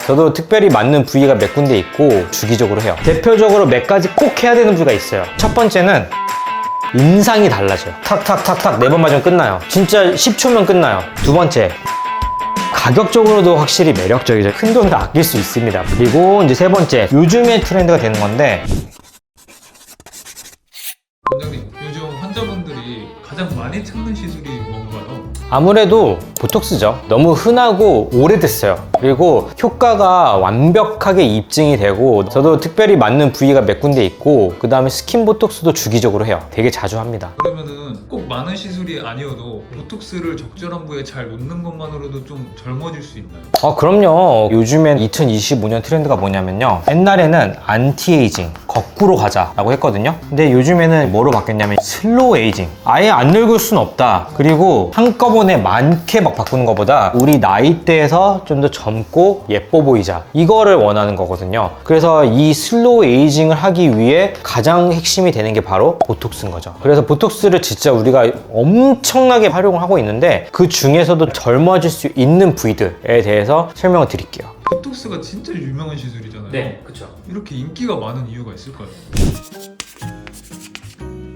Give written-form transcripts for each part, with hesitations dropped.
저도 특별히 맞는 부위가 몇 군데 있고 주기적으로 해요. 대표적으로 몇 가지 꼭 해야 되는 부위가 있어요. 첫 번째는 인상이 달라져요. 탁탁탁탁 4번 맞으면 끝나요. 진짜 10초면 끝나요. 두 번째, 가격적으로도 확실히 매력적이죠. 큰 돈을 아낄 수 있습니다. 그리고 이제 세 번째, 요즘의 트렌드가 되는 건데, 원장님, 요즘 환자분들이 가장 많이 찾는 시술이 뭔가요? 아무래도 보톡스죠. 너무 흔하고 오래됐어요. 그리고 효과가 완벽하게 입증이 되고, 저도 특별히 맞는 부위가 몇 군데 있고, 그 다음에 스킨 보톡스도 주기적으로 해요. 되게 자주 합니다. 그러면은 꼭 많은 시술이 아니어도 보톡스를 적절한 부위에 잘 놓는 것만으로도 좀 젊어질 수 있나요? 그럼요. 요즘엔 2025년 트렌드가 뭐냐면요. 옛날에는 안티에이징, 거꾸로 가자라고 했거든요. 근데 요즘에는 뭐로 바뀌었냐면 슬로우 에이징. 아예 안 늙을 순 없다. 그리고 한꺼번에 많게 막 바꾸는 것보다 우리 나이대에서 좀 더 젊고 예뻐 보이자. 이거를 원하는 거거든요. 그래서 이 슬로우 에이징을 하기 위해 가장 핵심이 되는 게 바로 보톡스인 거죠. 그래서 보톡스를 진짜 우리가 엄청나게 활용을 하고 있는데 그 중에서도 젊어질 수 있는 부위들에 대해서 설명을 드릴게요. 보톡스가 진짜 유명한 시술이잖아요. 그렇죠. 이렇게 인기가 많은 이유가 있을까요?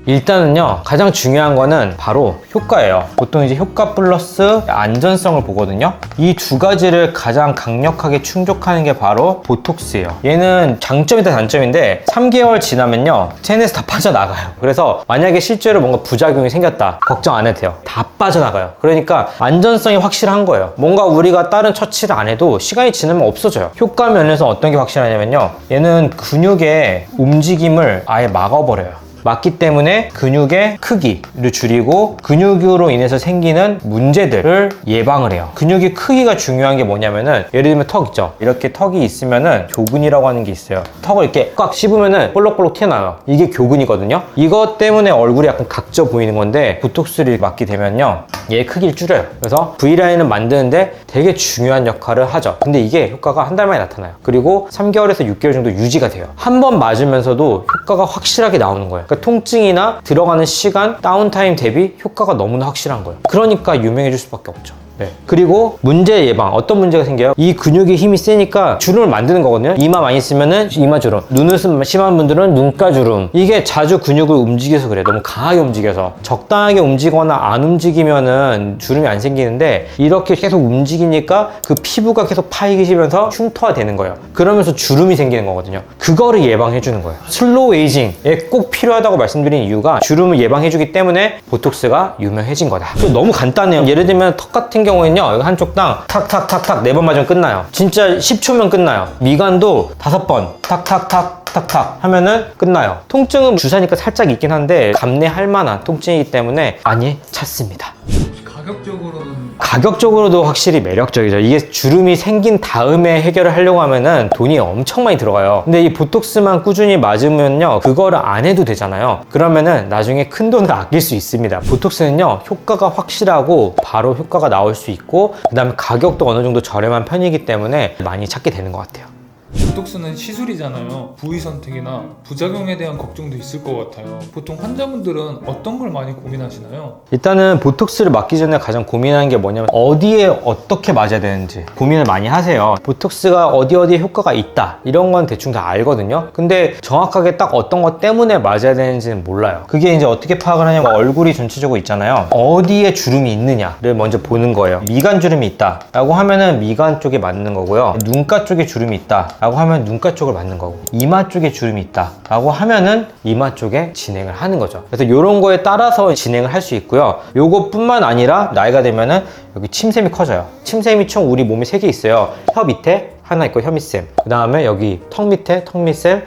일단은요, 가장 중요한 거는 바로 효과예요. 보통 이제 효과 플러스 안전성을 보거든요. 이 두 가지를 가장 강력하게 충족하는 게 바로 보톡스예요. 얘는 장점이다 단점인데 3개월 지나면요, 체내에서 다 빠져나가요. 그래서 만약에 실제로 뭔가 부작용이 생겼다, 걱정 안 해도 돼요. 다 빠져나가요. 그러니까 안전성이 확실한 거예요. 뭔가 우리가 다른 처치를 안 해도 시간이 지나면 없어져요. 효과 면에서 어떤 게 확실하냐면요, 얘는 근육의 움직임을 아예 막아버려요. 맞기 때문에 근육의 크기를 줄이고 근육으로 인해서 생기는 문제들을 예방을 해요. 근육의 크기가 중요한 게 뭐냐면은, 예를 들면 턱 있죠? 이렇게 턱이 있으면은 교근이라고 하는 게 있어요. 턱을 이렇게 꽉 씹으면은 볼록볼록 튀어나와요. 이게 교근이거든요. 이것 때문에 얼굴이 약간 각져 보이는 건데, 보톡스를 맞게 되면요, 얘의 크기를 줄여요. 그래서 V라인을 만드는데 되게 중요한 역할을 하죠. 근데 이게 효과가 한 달 만에 나타나요. 그리고 3개월에서 6개월 정도 유지가 돼요. 한 번 맞으면서도 효과가 확실하게 나오는 거예요. 그러니까 통증이나 들어가는 시간, 다운타임 대비 효과가 너무나 확실한 거예요. 그러니까 유명해질 수밖에 없죠. 네. 그리고 문제 예방. 어떤 문제가 생겨요? 이 근육의 힘이 세니까 주름을 만드는 거거든요. 이마 많이 쓰면은 이마 주름, 눈웃음 심한 분들은 눈가 주름. 이게 자주 근육을 움직여서 그래요. 너무 강하게 움직여서. 적당하게 움직이거나 안 움직이면은 주름이 안 생기는데, 이렇게 계속 움직이니까 그 피부가 계속 파이시면서 흉터가 되는 거예요. 그러면서 주름이 생기는 거거든요. 그거를 예방해 주는 거예요. 슬로우 에이징에 꼭 필요하다고 말씀드린 이유가 주름을 예방해 주기 때문에 보톡스가 유명해진 거다. 또 너무 간단해요. 예를 들면 턱 같은 경우에는요, 한쪽당 탁탁탁탁 4번 맞으면 끝나요. 진짜 10초면 끝나요. 미간도 5번 탁탁탁탁탁 하면은 끝나요. 통증은 주사니까 살짝 있긴 한데 감내할 만한 통증이기 때문에 많이 찾습니다. 혹시 가격적으로는 가격적으로도 확실히 매력적이죠. 이게 주름이 생긴 다음에 해결을 하려고 하면은 돈이 엄청 많이 들어가요. 근데 이 보톡스만 꾸준히 맞으면요, 그거를 안 해도 되잖아요. 그러면은 나중에 큰 돈을 아낄 수 있습니다. 보톡스는요, 효과가 확실하고 바로 효과가 나올 수 있고, 그 다음에 가격도 어느 정도 저렴한 편이기 때문에 많이 찾게 되는 것 같아요. 보톡스는 시술이잖아요. 부위 선택이나 부작용에 대한 걱정도 있을 것 같아요. 보통 환자분들은 어떤 걸 많이 고민하시나요? 일단은 보톡스를 맞기 전에 가장 고민하는 게 뭐냐면, 어디에 어떻게 맞아야 되는지 고민을 많이 하세요. 보톡스가 어디에 효과가 있다, 이런 건 대충 다 알거든요. 근데 정확하게 딱 어떤 것 때문에 맞아야 되는지는 몰라요. 그게 이제 어떻게 파악을 하냐면, 얼굴이 전체적으로 있잖아요. 어디에 주름이 있느냐를 먼저 보는 거예요. 미간 주름이 있다 라고 하면은 미간 쪽에 맞는 거고요. 눈가 쪽에 주름이 있다 라고 하면 눈가 쪽을 맞는 거고, 이마 쪽에 주름이 있다 라고 하면은 이마 쪽에 진행을 하는 거죠. 그래서 이런 거에 따라서 진행을 할 수 있고요. 요것뿐만 아니라 나이가 되면은 여기 침샘이 커져요. 침샘이 총 우리 몸에 3개 있어요. 혀 밑에 하나 있고 혀밑샘, 그 다음에 여기 턱 밑에 턱밑샘.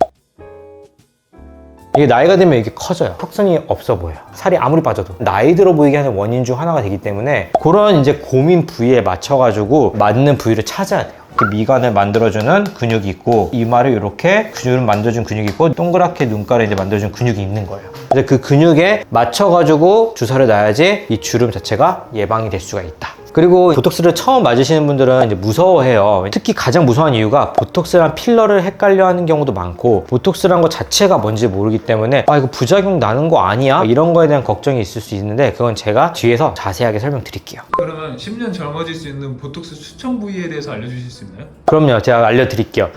이게 나이가 되면 이게 커져요. 턱선이 없어 보여요. 살이 아무리 빠져도. 나이 들어 보이게 하는 원인 중 하나가 되기 때문에, 그런 이제 고민 부위에 맞춰가지고 맞는 부위를 찾아야 돼요. 미간을 만들어주는 근육이 있고, 이마를 이렇게 근육을 만들어준 근육이 있고, 동그랗게 눈가를 이제 만들어준 근육이 있는 거예요. 그래서 그 근육에 맞춰가지고 주사를 놔야지 이 주름 자체가 예방이 될 수가 있다. 그리고 보톡스를 처음 맞으시는 분들은 이제 무서워해요. 특히 가장 무서운 이유가 보톡스랑 필러를 헷갈려 하는 경우도 많고, 보톡스란 거 자체가 뭔지 모르기 때문에 아 이거 부작용 나는 거 아니야? 이런 거에 대한 걱정이 있을 수 있는데, 그건 제가 뒤에서 자세하게 설명드릴게요. 그러면 10년 젊어질 수 있는 보톡스 추천 부위에 대해서 알려주실 수 있나요? 그럼요, 제가 알려드릴게요.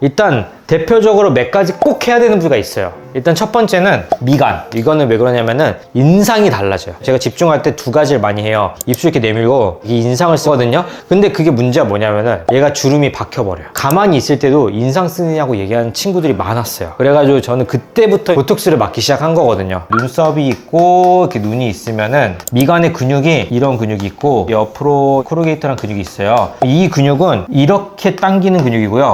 일단 대표적으로 몇 가지 꼭 해야 되는 부위가 있어요. 일단 첫 번째는 미간. 이거는 왜 그러냐면은 인상이 달라져요. 제가 집중할 때 두 가지를 많이 해요. 입술 이렇게 내밀고 이 인상을 쓰거든요. 근데 그게 문제가 뭐냐면은 얘가 주름이 박혀버려요. 가만히 있을 때도 인상 쓰느냐고 얘기하는 친구들이 많았어요. 그래가지고 저는 그때부터 보톡스를 맞기 시작한 거거든요. 눈썹이 있고 이렇게 눈이 있으면은 미간의 근육이 이런 근육이 있고, 옆으로 코르게이터라는 근육이 있어요. 이 근육은 이렇게 당기는 근육이고요.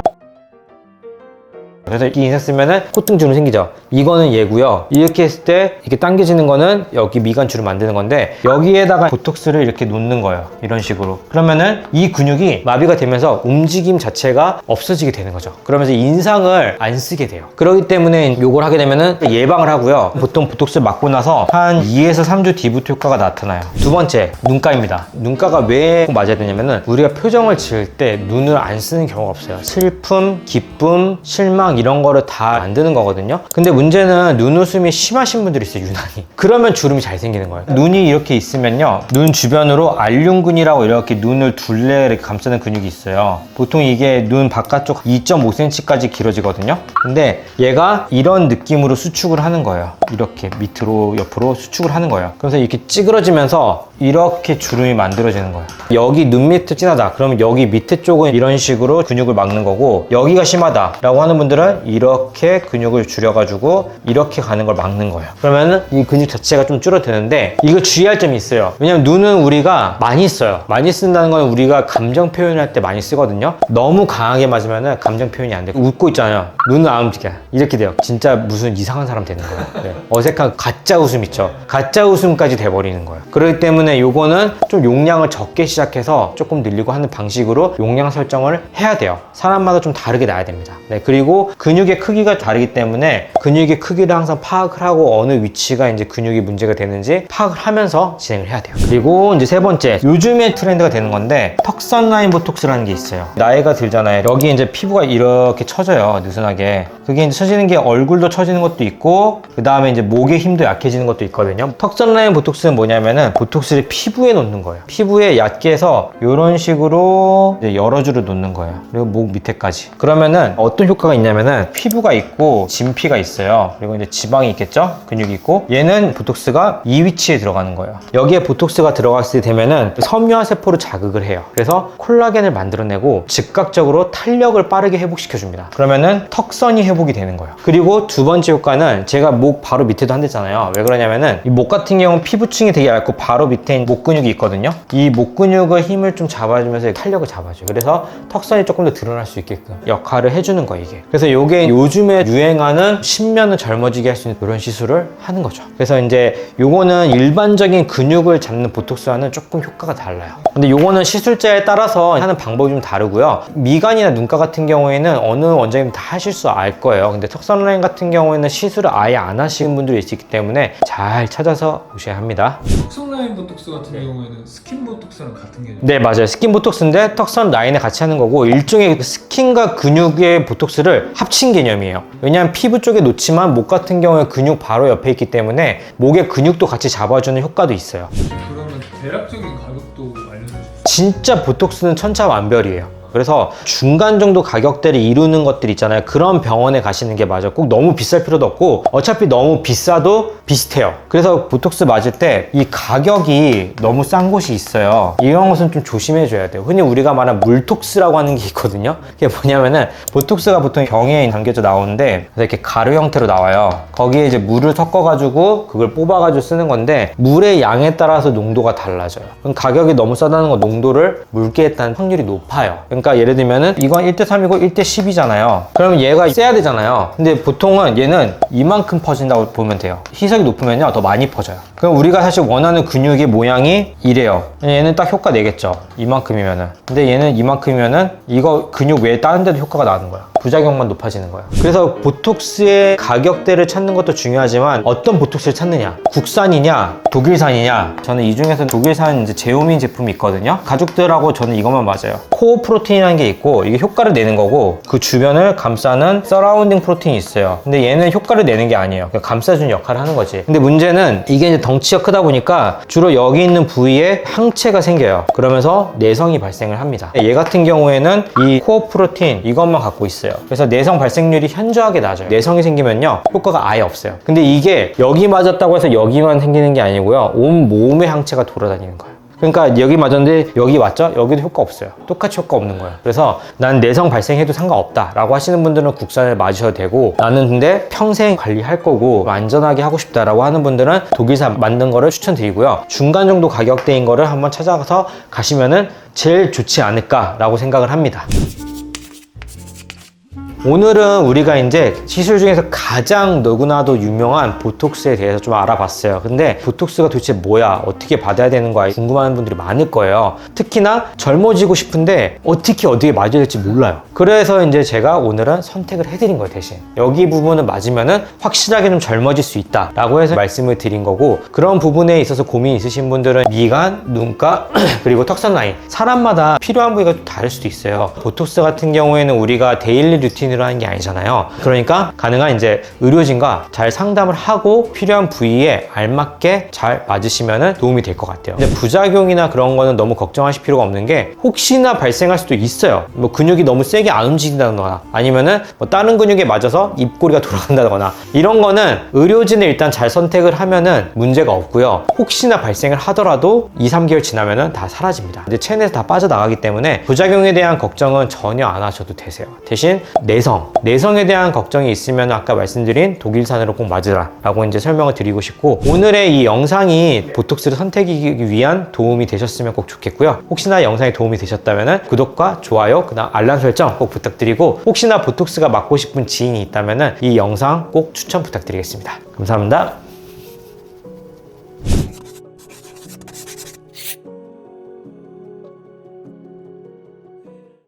그래서 이 인상 쓰면은 콧등 주름 생기죠. 이거는 얘고요. 이렇게 했을 때 이렇게 당겨지는 거는 여기 미간 주름 만드는 건데, 여기에다가 보톡스를 이렇게 놓는 거예요. 이런 식으로. 그러면은 이 근육이 마비가 되면서 움직임 자체가 없어지게 되는 거죠. 그러면서 인상을 안 쓰게 돼요. 그렇기 때문에 이걸 하게 되면은 예방을 하고요. 보통 보톡스를 맞고 나서 한 2에서 3주 뒤부터 효과가 나타나요. 두 번째, 눈가입니다. 눈가가 왜 맞아야 되냐면은 우리가 표정을 지을 때 눈을 안 쓰는 경우가 없어요. 슬픔, 기쁨, 실망 이런 거를 다 만드는 거거든요. 근데 문제는 눈웃음이 심하신 분들이 있어요, 유난히. 그러면 주름이 잘 생기는 거예요. 눈이 이렇게 있으면요, 눈 주변으로 알륜근이라고 이렇게 눈을 둘레 이렇게 감싸는 근육이 있어요. 보통 이게 눈 바깥쪽 2.5cm까지 길어지거든요. 근데 얘가 이런 느낌으로 수축을 하는 거예요. 이렇게 밑으로 옆으로 수축을 하는 거예요. 그래서 이렇게 찌그러지면서 이렇게 주름이 만들어지는 거예요. 여기 눈 밑에 진하다 그러면 여기 밑에 쪽은 이런 식으로 근육을 막는 거고, 여기가 심하다 라고 하는 분들은 이렇게 근육을 줄여가지고 이렇게 가는 걸 막는 거예요. 그러면은 이 근육 자체가 좀 줄어드는데, 이거 주의할 점이 있어요. 왜냐면 눈은 우리가 많이 써요. 많이 쓴다는 건 우리가 감정 표현할 때 많이 쓰거든요. 너무 강하게 맞으면은 감정 표현이 안 돼요. 웃고 있잖아요. 눈은 안 움직여. 이렇게 돼요. 진짜 무슨 이상한 사람 되는 거예요. 네. 어색한 가짜 웃음 있죠. 가짜 웃음까지 돼버리는 거예요. 그렇기 때문에 요거는 좀 용량을 적게 시작해서 조금 늘리고 하는 방식으로 용량 설정을 해야 돼요. 사람마다 좀 다르게 나야 됩니다. 네. 그리고 근육의 크기가 다르기 때문에 근육의 크기를 항상 파악을 하고 어느 위치가 이제 근육이 문제가 되는지 파악을 하면서 진행을 해야 돼요. 그리고 이제 세 번째, 요즘에 트렌드가 되는 건데 턱선 라인 보톡스라는 게 있어요. 나이가 들잖아요. 여기 이제 피부가 이렇게 처져요, 느슨하게. 그게 이제 처지는 게 얼굴도 처지는 것도 있고, 그 다음에 이제 목의 힘도 약해지는 것도 있거든요. 턱선 라인 보톡스는 뭐냐면은 보톡스를 피부에 놓는 거예요. 피부에 얕게 해서 이런 식으로 이제 여러 줄을 놓는 거예요. 그리고 목 밑에까지. 그러면은 어떤 효과가 있냐면은 피부가 있고 진피가 있어요. 그리고 이제 지방이 있겠죠? 근육이 있고, 얘는 보톡스가 이 위치에 들어가는 거예요. 여기에 보톡스가 들어갔을 때 되면은 섬유화 세포를 자극을 해요. 그래서 콜라겐을 만들어내고 즉각적으로 탄력을 빠르게 회복시켜 줍니다. 그러면은 턱선이 회복이 되는 거예요. 그리고 두 번째 효과는 제가 목 바로 밑에도 한댔잖아요. 왜 그러냐면은 이 목 같은 경우는 피부층이 되게 얇고 바로 밑에 목 근육이 있거든요. 이 목 근육의 힘을 좀 잡아주면서 탄력을 잡아줘요. 그래서 턱선이 조금 더 드러날 수 있게끔 역할을 해주는 거예요, 이게. 그래서 요게 요즘에 유행하는 10년은 젊어지게 할 수 있는 그런 시술을 하는 거죠. 그래서 이제 요거는 일반적인 근육을 잡는 보톡스와는 조금 효과가 달라요. 근데 요거는 시술자에 따라서 하는 방법이 좀 다르고요. 미간이나 눈가 같은 경우에는 어느 원장님 다 하실 수 알 거예요. 근데 턱선 라인 같은 경우에는 시술을 아예 안 하시는 분들이 있기 때문에 잘 찾아서 오셔야 합니다. 턱선 라인 보톡스 같은 경우에는 스킨 보톡스랑 같은 개념? 네, 맞아요. 스킨 보톡스인데 턱선 라인에 같이 하는 거고, 일종의 스킨과 근육의 보톡스를 합친 개념이에요. 왜냐하면 피부 쪽에 놓지만 목 같은 경우에 근육 바로 옆에 있기 때문에 목의 근육도 같이 잡아주는 효과도 있어요. 그러면 대략적인 가격도 알려주세요. 진짜 보톡스는 천차만별이에요. 그래서 중간 정도 가격대를 이루는 것들 있잖아요. 그런 병원에 가시는 게 맞아요. 꼭 너무 비쌀 필요도 없고, 어차피 너무 비싸도 비슷해요. 그래서 보톡스 맞을 때 이 가격이 너무 싼 곳이 있어요. 이런 것은 좀 조심해 줘야 돼요. 흔히 우리가 말하는 물톡스라고 하는 게 있거든요. 그게 뭐냐면은 보톡스가 보통 병에 담겨져 나오는데 이렇게 가루 형태로 나와요. 거기에 이제 물을 섞어 가지고 그걸 뽑아 가지고 쓰는 건데, 물의 양에 따라서 농도가 달라져요. 그럼 가격이 너무 싸다는 건 농도를 묽게 했다는 확률이 높아요. 그러니까 예를 들면은 이건 1:3이고 1:10이잖아요. 그러면 얘가 세야 되잖아요. 근데 보통은 얘는 이만큼 퍼진다고 보면 돼요. 희석이 높으면요 더 많이 퍼져요. 그럼 우리가 사실 원하는 근육의 모양이 이래요. 얘는 딱 효과 내겠죠, 이만큼이면은. 근데 얘는 이만큼이면은 이거 근육 외에 다른 데도 효과가 나는 거야. 부작용만 높아지는 거예요. 그래서 보톡스의 가격대를 찾는 것도 중요하지만 어떤 보톡스를 찾느냐, 국산이냐 독일산이냐. 저는 이 중에서 독일산 이제 제오민 제품이 있거든요. 가족들하고 저는 이것만 맞아요. 코어 프로틴이라는 게 있고 이게 효과를 내는 거고 그 주변을 감싸는 서라운딩 프로틴이 있어요. 근데 얘는 효과를 내는 게 아니에요. 그냥 감싸주는 역할을 하는 거지. 근데 문제는 이게 이제 덩치가 크다 보니까 주로 여기 있는 부위에 항체가 생겨요. 그러면서 내성이 발생을 합니다. 얘 같은 경우에는 이 코어 프로틴 이것만 갖고 있어요. 그래서 내성 발생률이 현저하게 낮아요. 내성이 생기면요 효과가 아예 없어요. 근데 이게 여기 맞았다고 해서 여기만 생기는 게 아니고요, 온 몸에 항체가 돌아다니는 거예요. 그러니까 여기 맞았는데 여기 맞죠? 여기도 효과 없어요. 똑같이 효과 없는 거예요. 그래서 난 내성 발생해도 상관없다 라고 하시는 분들은 국산을 맞으셔도 되고, 나는 근데 평생 관리할 거고 안전하게 하고 싶다 라고 하는 분들은 독일산 만든 거를 추천드리고요, 중간 정도 가격대인 거를 한번 찾아가서 가시면은 제일 좋지 않을까 라고 생각을 합니다. 오늘은 우리가 이제 시술 중에서 가장 너무나도 유명한 보톡스에 대해서 좀 알아봤어요. 근데 보톡스가 도대체 뭐야, 어떻게 받아야 되는 거야 궁금한 분들이 많을 거예요. 특히나 젊어지고 싶은데 어떻게 맞아야 될지 몰라요. 그래서 이제 제가 오늘은 선택을 해드린 거예요. 대신 여기 부분을 맞으면은 확실하게 좀 젊어질 수 있다 라고 해서 말씀을 드린 거고, 그런 부분에 있어서 고민이 있으신 분들은 미간, 눈가 그리고 턱선 라인, 사람마다 필요한 부위가 좀 다를 수도 있어요. 보톡스 같은 경우에는 우리가 데일리 루틴으로 하는 게 아니잖아요. 그러니까 가능한 이제 의료진과 잘 상담을 하고 필요한 부위에 알맞게 잘 맞으시면 도움이 될 것 같아요. 근데 부작용이나 그런 거는 너무 걱정하실 필요가 없는 게, 혹시나 발생할 수도 있어요. 뭐 근육이 너무 세게 안 움직인다거나 아니면은 뭐 다른 근육에 맞아서 입꼬리가 돌아간다거나 이런 거는 의료진을 일단 잘 선택을 하면은 문제가 없고요. 혹시나 발생을 하더라도 2-3개월 지나면은 다 사라집니다. 이제 체내에서 다 빠져나가기 때문에 부작용에 대한 걱정은 전혀 안 하셔도 되세요. 대신 내성에 대한 걱정이 있으면 아까 말씀드린 독일산으로 꼭 맞으라 라고 이제 설명을 드리고 싶고, 오늘의 이 영상이 보톡스를 선택하기 위한 도움이 되셨으면 꼭 좋겠고요. 혹시나 영상이 도움이 되셨다면 구독과 좋아요, 그다음 알람 설정 꼭 부탁드리고, 혹시나 보톡스가 맞고 싶은 지인이 있다면 이 영상 꼭 추천 부탁드리겠습니다. 감사합니다.